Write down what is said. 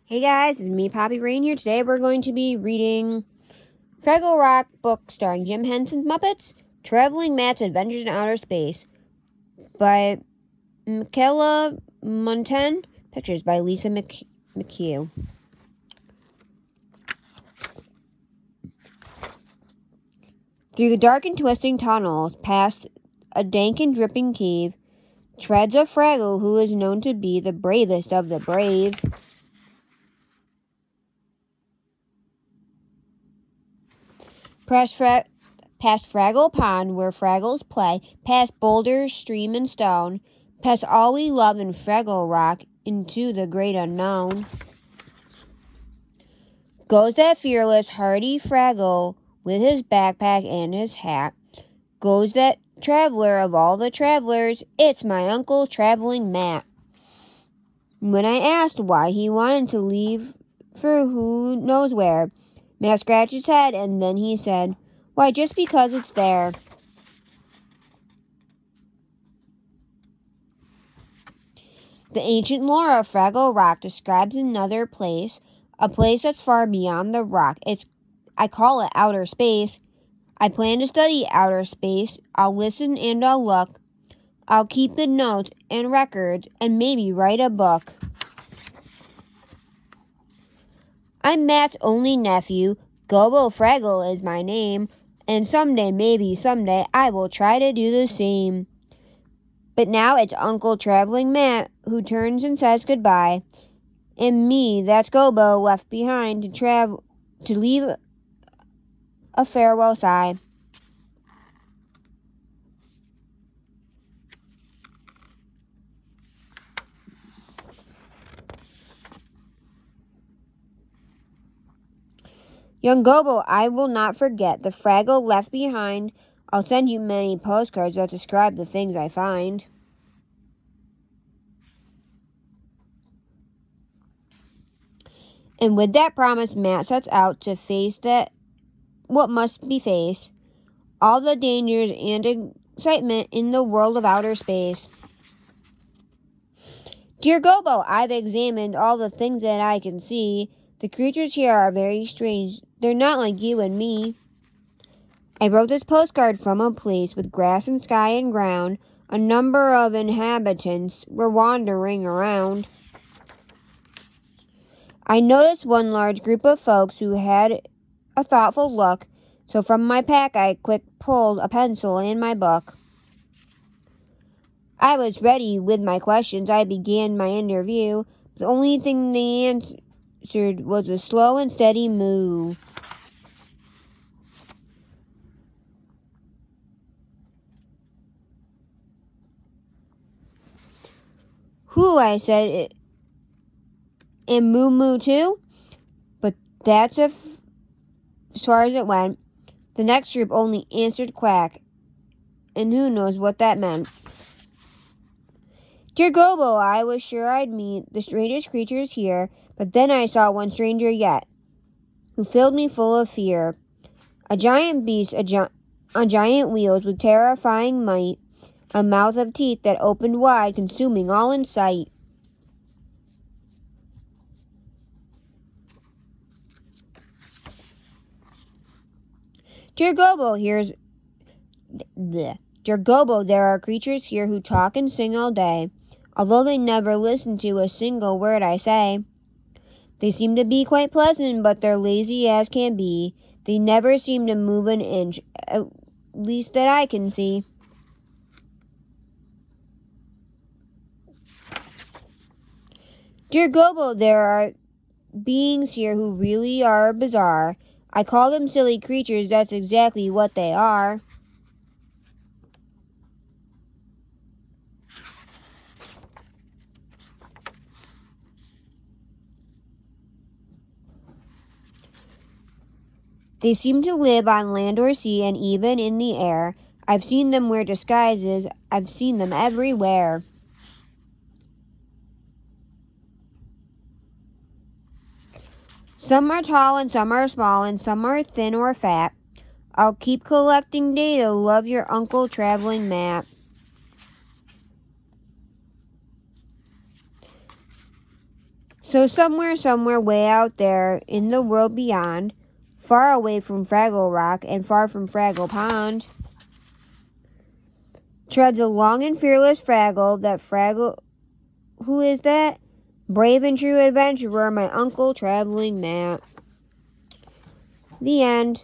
Hey guys, it's me, Poppy Rain here. Today we're going to be reading Fraggle Rock book starring Jim Henson's Muppets, Traveling Matt's Adventures in Outer Space by Michaela Monten, pictures by Lisa McHugh. Through the dark and twisting tunnels, past a dank and dripping cave, treads a Fraggle who is known to be the bravest of the brave. Past Fraggle Pond, where Fraggles play, past boulders, stream, and stone, past all we love in Fraggle Rock, into the great unknown. Goes that fearless, hardy Fraggle, with his backpack and his hat. Goes that traveler of all the travelers, it's my Uncle Traveling Matt. When I asked why he wanted to leave for who knows where, Matt scratched his head and then he said, "Why, just because it's there." The ancient lore of Fraggle Rock describes another place, a place that's far beyond the rock. I call it outer space. I plan to study outer space. I'll listen and I'll look. I'll keep the notes and records and maybe write a book. I'm Matt's only nephew. Gobo Fraggle is my name. And someday, maybe someday, I will try to do the same. But now it's Uncle Traveling Matt who turns and says goodbye. And me, that's Gobo, left behind to leave a farewell sigh. Young Gobo, I will not forget the Fraggle left behind. I'll send you many postcards that describe the things I find. And with that promise, Matt sets out to face what must be faced, all the dangers and excitement in the world of outer space. Dear Gobo, I've examined all the things that I can see. The creatures here are very strange. They're not like you and me. I wrote this postcard from a place with grass and sky and ground. A number of inhabitants were wandering around. I noticed one large group of folks who had a thoughtful look, so from my pack I quick pulled a pencil and my book. I was ready with my questions. I began my interview. The only thing they answered was a slow and steady moo. Who, I said, and moo moo too? But that's as far as it went. The next group only answered quack, and who knows what that meant. Dear Gobo, I was sure I'd meet the strangest creatures here, but then I saw one stranger yet, who filled me full of fear. A giant beast on giant wheels with terrifying might, a mouth of teeth that opened wide, consuming all in sight. Dear Gobo, Dear Gobo, there are creatures here who talk and sing all day, although they never listen to a single word I say. They seem to be quite pleasant, but they're lazy as can be. They never seem to move an inch, at least that I can see. Dear Gobo, there are beings here who really are bizarre. I call them silly creatures, that's exactly what they are. They seem to live on land or sea and even in the air. I've seen them wear disguises. I've seen them everywhere. Some are tall and some are small and some are thin or fat. I'll keep collecting data. Love, your Uncle Traveling Matt. So somewhere way out there in the world beyond, far away from Fraggle Rock and far from Fraggle Pond, treads a long and fearless Fraggle. Who is that? Brave and true adventurer, my Uncle Traveling Matt. The end.